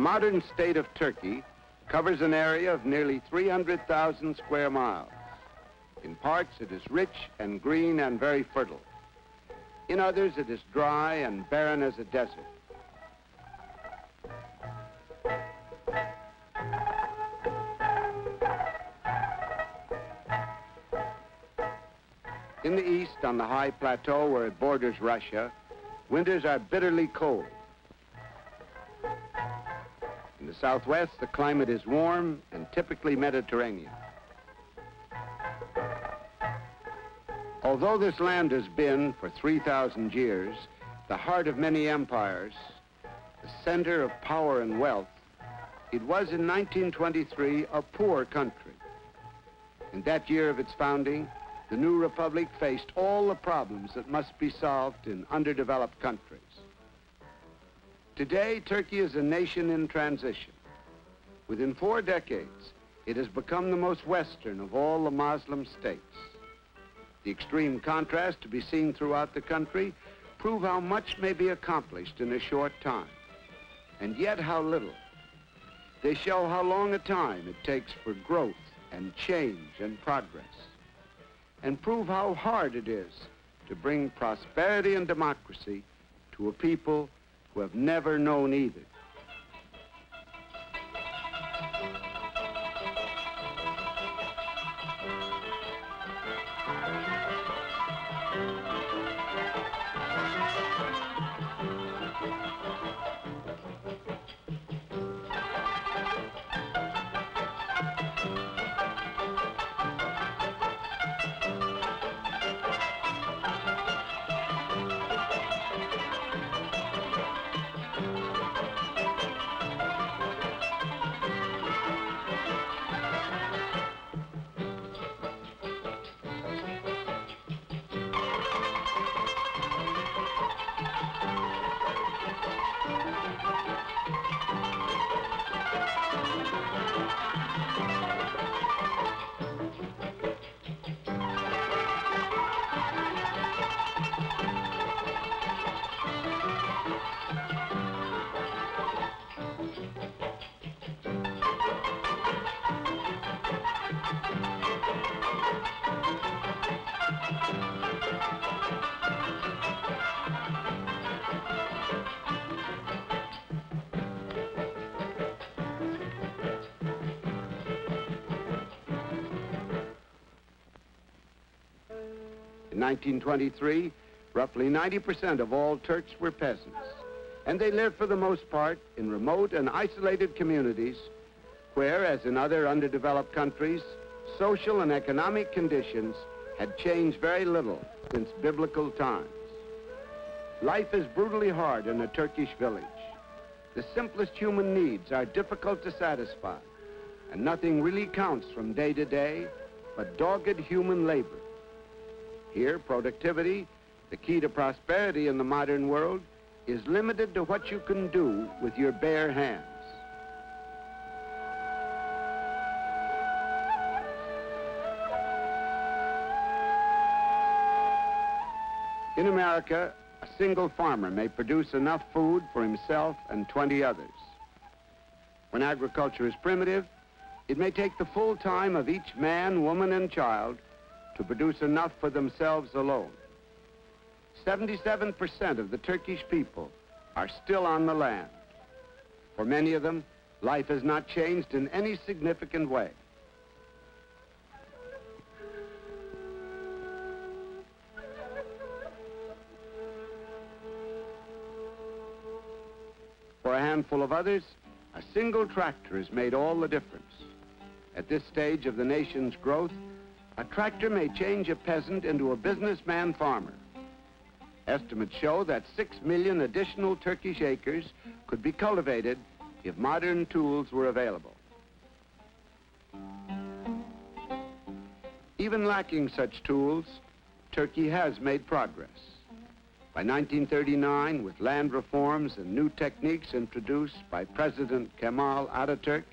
modern state of Turkey covers an area of nearly 300,000 square miles. In parts, it is rich and green and very fertile. In others, it is dry and barren as a desert. In the east, on the high plateau where it borders Russia, winters are bitterly cold. In the southwest, the climate is warm and typically Mediterranean. Although this land has been, for 3,000 years, the heart of many empires, the center of power and wealth, it was in 1923 a poor country. In that year of its founding, the new republic faced all the problems that must be solved in underdeveloped countries. Today, Turkey is a nation in transition. Within 4 decades, it has become the most Western of all the Muslim states. The extreme contrast to be seen throughout the country prove how much may be accomplished in a short time, and yet how little. They show how long a time it takes for growth and change and progress, and prove how hard it is to bring prosperity and democracy to a people who have never known either. In 1923, roughly 90% of all Turks were peasants, and they lived for the most part in remote and isolated communities where, as in other underdeveloped countries, social and economic conditions had changed very little since biblical times. Life is brutally hard in a Turkish village. The simplest human needs are difficult to satisfy, and nothing really counts from day to day but dogged human labor. Here, productivity, the key to prosperity in the modern world, is limited to what you can do with your bare hands. In America, a single farmer may produce enough food for himself and 20 others. When agriculture is primitive, it may take the full time of each man, woman, and child to produce enough for themselves alone. 77% of the Turkish people are still on the land. For many of them, life has not changed in any significant way. For a handful of others, a single tractor has made all the difference. At this stage of the nation's growth, a tractor may change a peasant into a businessman farmer. Estimates show that 6 million additional Turkish acres could be cultivated if modern tools were available. Even lacking such tools, Turkey has made progress. By 1939, with land reforms and new techniques introduced by President Kemal Atatürk,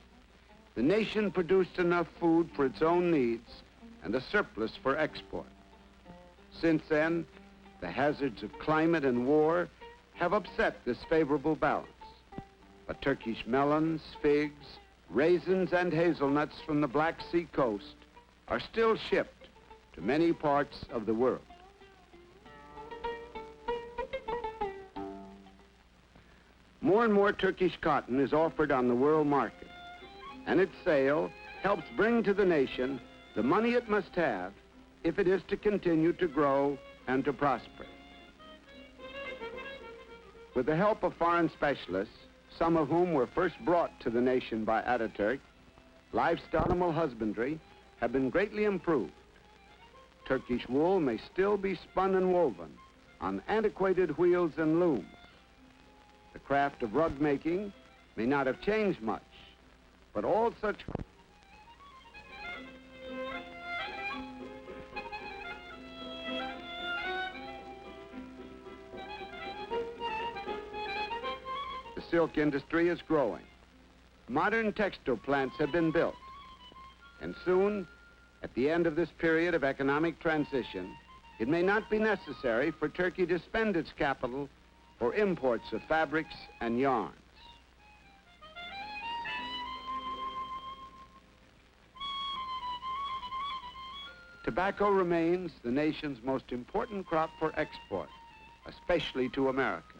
the nation produced enough food for its own needs and a surplus for export. Since then, the hazards of climate and war have upset this favorable balance. But Turkish melons, figs, raisins, and hazelnuts from the Black Sea coast are still shipped to many parts of the world. More and more Turkish cotton is offered on the world market, and its sale helps bring to the nation the money it must have if it is to continue to grow and to prosper. With the help of foreign specialists, some of whom were first brought to the nation by Ataturk, livestock and animal husbandry have been greatly improved. Turkish wool may still be spun and woven on antiquated wheels and looms. The craft of rug making may not have changed much, but all such the silk industry is growing. Modern textile plants have been built, and soon, at the end of this period of economic transition, it may not be necessary for Turkey to spend its capital for imports of fabrics and yarns. Tobacco remains the nation's most important crop for export, especially to America.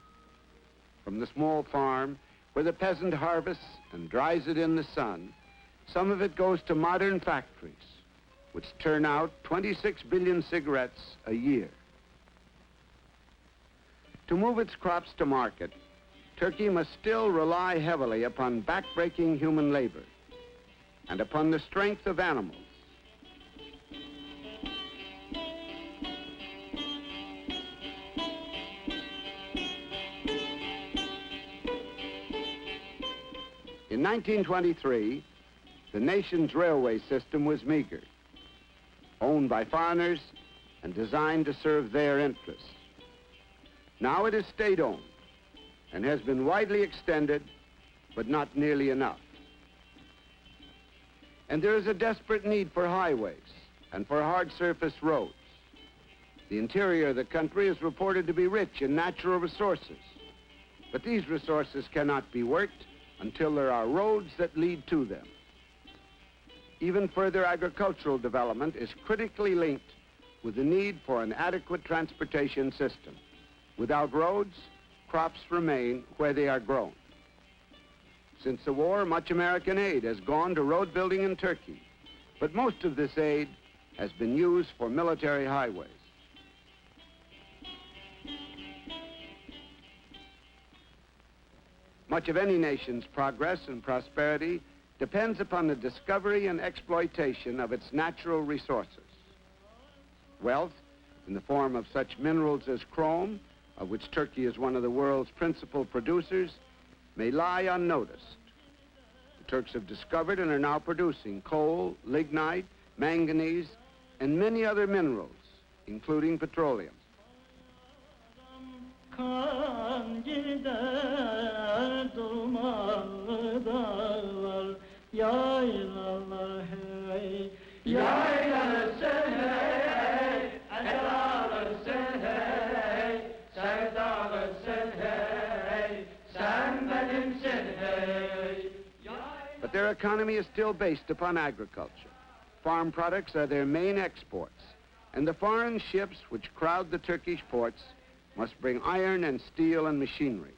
From the small farm, where the peasant harvests and dries it in the sun, some of it goes to modern factories, which turn out 26 billion cigarettes a year. To move its crops to market, Turkey must still rely heavily upon backbreaking human labor and upon the strength of animals. In 1923, the nation's railway system was meager, owned by foreigners and designed to serve their interests. Now it is state-owned and has been widely extended, but not nearly enough. And there is a desperate need for highways and for hard-surface roads. The interior of the country is reported to be rich in natural resources, but these resources cannot be worked until there are roads that lead to them. Even further agricultural development is critically linked with the need for an adequate transportation system. Without roads, crops remain where they are grown. Since the war, much American aid has gone to road building in Turkey, but most of this aid has been used for military highways. Much of any nation's progress and prosperity depends upon the discovery and exploitation of its natural resources. Wealth, in the form of such minerals as chrome, of which Turkey is one of the world's principal producers, may lie unnoticed. The Turks have discovered and are now producing coal, lignite, manganese, and many other minerals, including petroleum. Kan gider dumanlı dağlar, yaylalar hey, yaylalar sen hey, dağlar sen hey, sevdalar sen hey, sen benimsin hey. But their economy is still based upon agriculture. Farm products are their main exports, and the foreign ships which crowd the Turkish ports must bring iron and steel and machinery.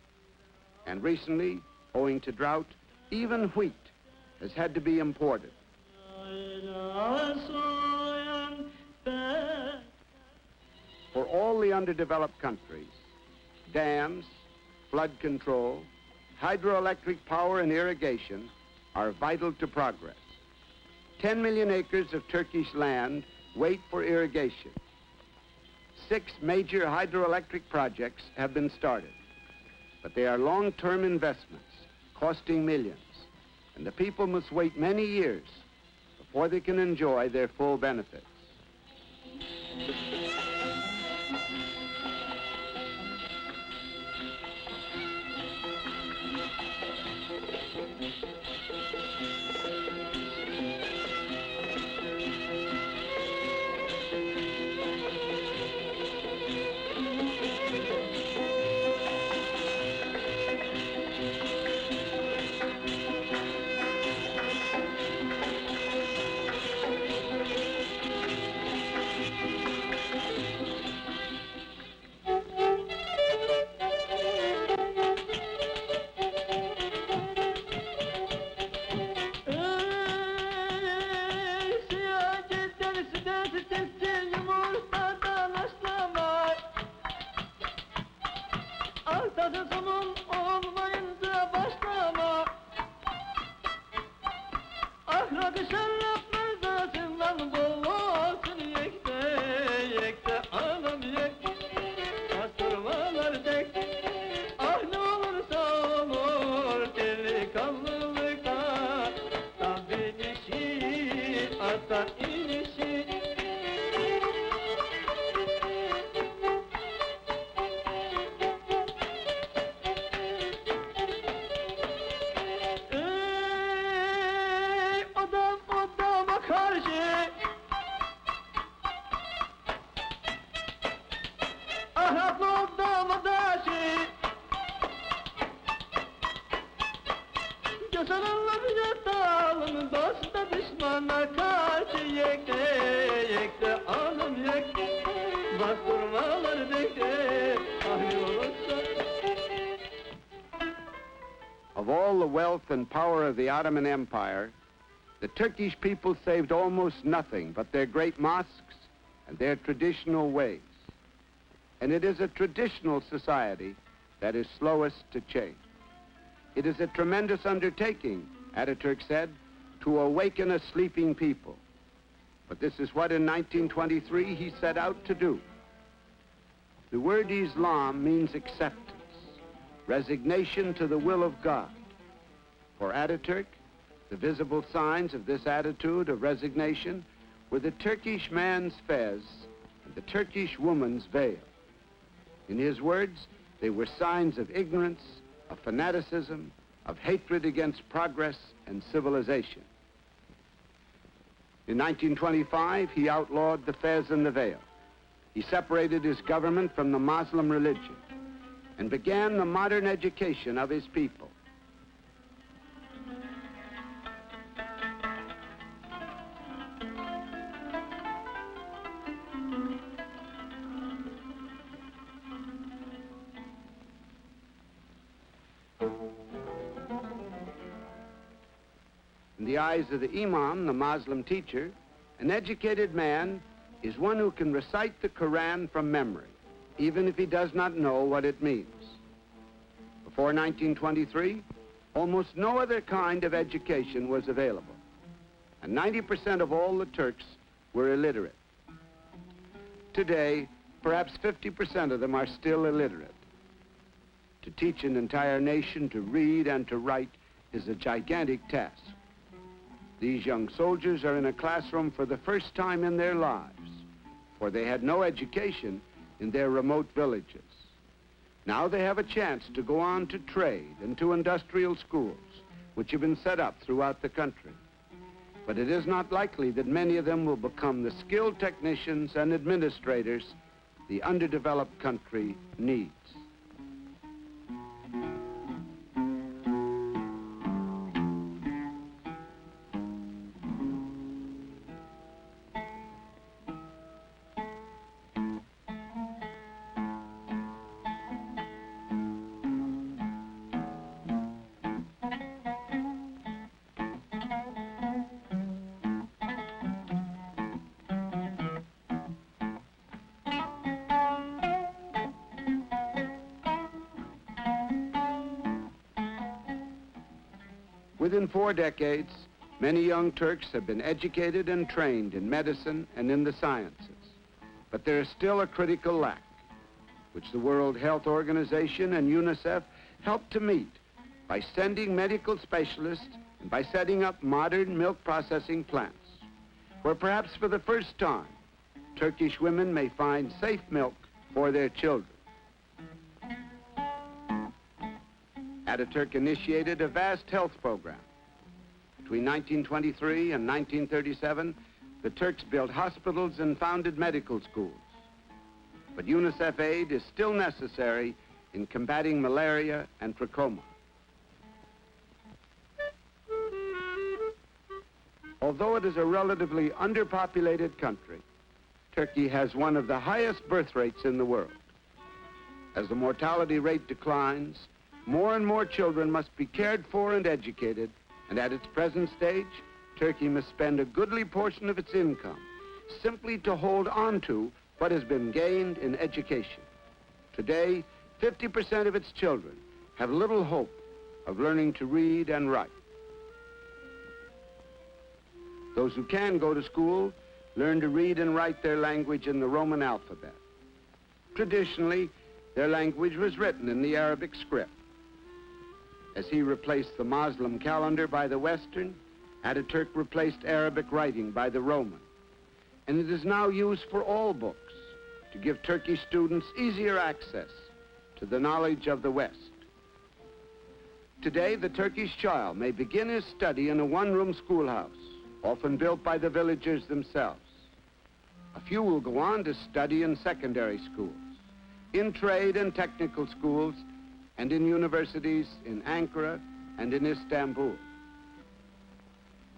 And recently, owing to drought, even wheat has had to be imported. For all the underdeveloped countries, dams, flood control, hydroelectric power and irrigation are vital to progress. 10 million acres of Turkish land wait for irrigation. 6 major hydroelectric projects have been started, but they are long-term investments costing millions, and the people must wait many years before they can enjoy their full benefits. all the wealth and power of the Ottoman Empire, the Turkish people saved almost nothing but their great mosques and their traditional ways. And it is a traditional society that is slowest to change. It is a tremendous undertaking, Ataturk said, to awaken a sleeping people. But this is what in 1923 he set out to do. The word Islam means acceptance, resignation to the will of God. For Ataturk, the visible signs of this attitude of resignation were the Turkish man's fez and the Turkish woman's veil. In his words, they were signs of ignorance, of fanaticism, of hatred against progress and civilization. In 1925, he outlawed the fez and the veil. He separated his government from the Muslim religion and began the modern education of his people. In the eyes of the Imam, the Muslim teacher, an educated man is one who can recite the Quran from memory, even if he does not know what it means. Before 1923, almost no other kind of education was available, and 90% of all the Turks were illiterate. Today, perhaps 50% of them are still illiterate. To teach an entire nation to read and to write is a gigantic task. These young soldiers are in a classroom for the first time in their lives, for they had no education in their remote villages. Now they have a chance to go on to trade and to industrial schools, which have been set up throughout the country. But it is not likely that many of them will become the skilled technicians and administrators the underdeveloped country needs. Within 4 decades, many young Turks have been educated and trained in medicine and in the sciences. But there is still a critical lack, which the World Health Organization and UNICEF help to meet by sending medical specialists and by setting up modern milk processing plants, where perhaps for the first time, Turkish women may find safe milk for their children. Ataturk initiated a vast health program. Between 1923 and 1937, the Turks built hospitals and founded medical schools. But UNICEF aid is still necessary in combating malaria and trachoma. Although it is a relatively underpopulated country, Turkey has one of the highest birth rates in the world. As the mortality rate declines, more and more children must be cared for and educated, and at its present stage, Turkey must spend a goodly portion of its income simply to hold on to what has been gained in education. Today, 50% of its children have little hope of learning to read and write. Those who can go to school learn to read and write their language in the Roman alphabet. Traditionally, their language was written in the Arabic script. As he replaced the Muslim calendar by the Western, Ataturk replaced Arabic writing by the Roman. And it is now used for all books to give Turkish students easier access to the knowledge of the West. Today, the Turkish child may begin his study in a one-room schoolhouse, often built by the villagers themselves. A few will go on to study in secondary schools, in trade and technical schools, and in universities in Ankara and in Istanbul.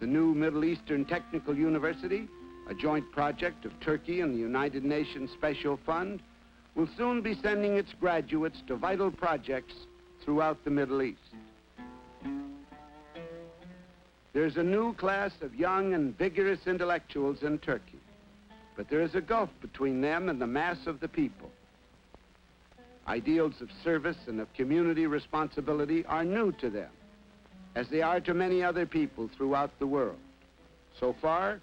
The new Middle Eastern Technical University, a joint project of Turkey and the United Nations Special Fund, will soon be sending its graduates to vital projects throughout the Middle East. There's a new class of young and vigorous intellectuals in Turkey, but there is a gulf between them and the mass of the people. Ideals of service and of community responsibility are new to them, as they are to many other people throughout the world. So far,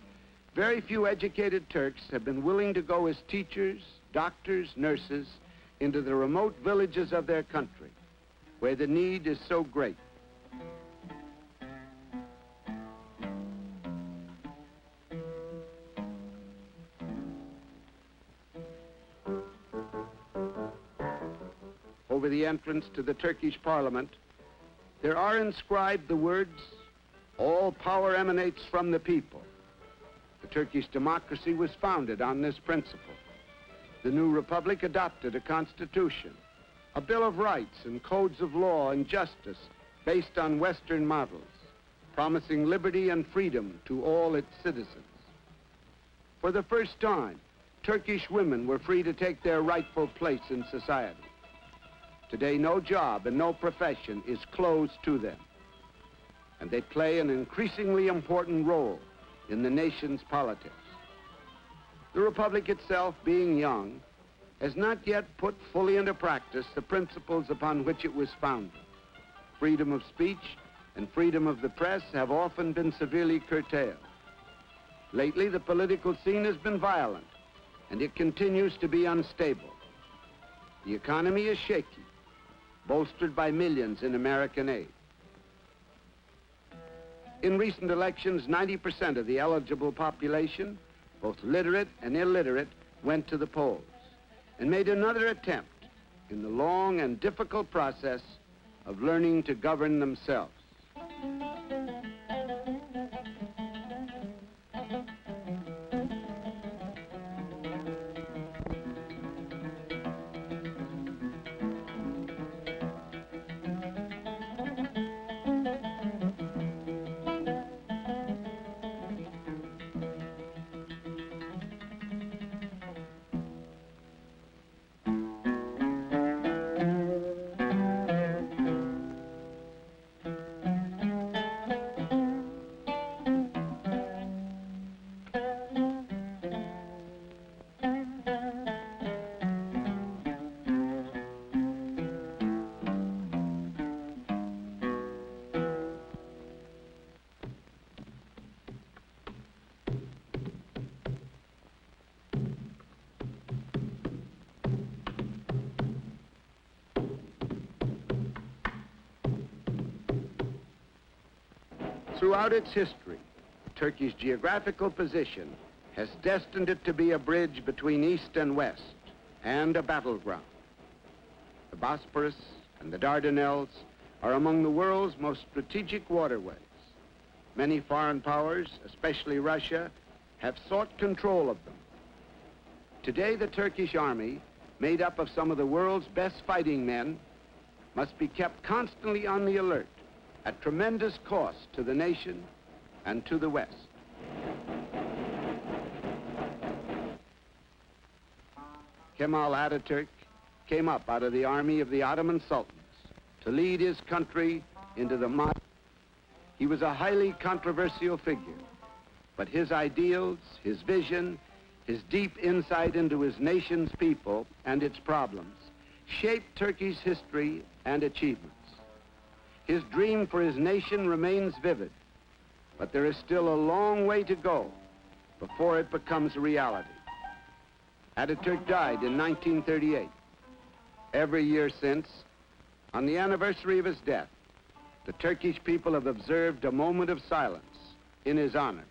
very few educated Turks have been willing to go as teachers, doctors, nurses into the remote villages of their country, where the need is so great. Over the entrance to the Turkish parliament, there are inscribed the words, "All power emanates from the people." The Turkish democracy was founded on this principle. The new republic adopted a constitution, a Bill of Rights and codes of law and justice based on Western models, promising liberty and freedom to all its citizens. For the first time, Turkish women were free to take their rightful place in society. Today, no job and no profession is closed to them, and they play an increasingly important role in the nation's politics. The Republic itself, being young, has not yet put fully into practice the principles upon which it was founded. Freedom of speech and freedom of the press have often been severely curtailed. Lately, the political scene has been violent, and it continues to be unstable. The economy is shaky, bolstered by millions in American aid. In recent elections, 90% of the eligible population, both literate and illiterate, went to the polls and made another attempt in the long and difficult process of learning to govern themselves. Throughout its history, Turkey's geographical position has destined it to be a bridge between East and West and a battleground. The Bosporus and the Dardanelles are among the world's most strategic waterways. Many foreign powers, especially Russia, have sought control of them. Today, the Turkish army, made up of some of the world's best fighting men, must be kept constantly on the alert at tremendous cost to the nation and to the West. Kemal Ataturk came up out of the army of the Ottoman Sultans to lead his country into the modern. He was a highly controversial figure, but his ideals, his vision, his deep insight into his nation's people and its problems shaped Turkey's history and achievements. His dream for his nation remains vivid, but there is still a long way to go before it becomes a reality. Ataturk died in 1938. Every year since, on the anniversary of his death, the Turkish people have observed a moment of silence in his honor.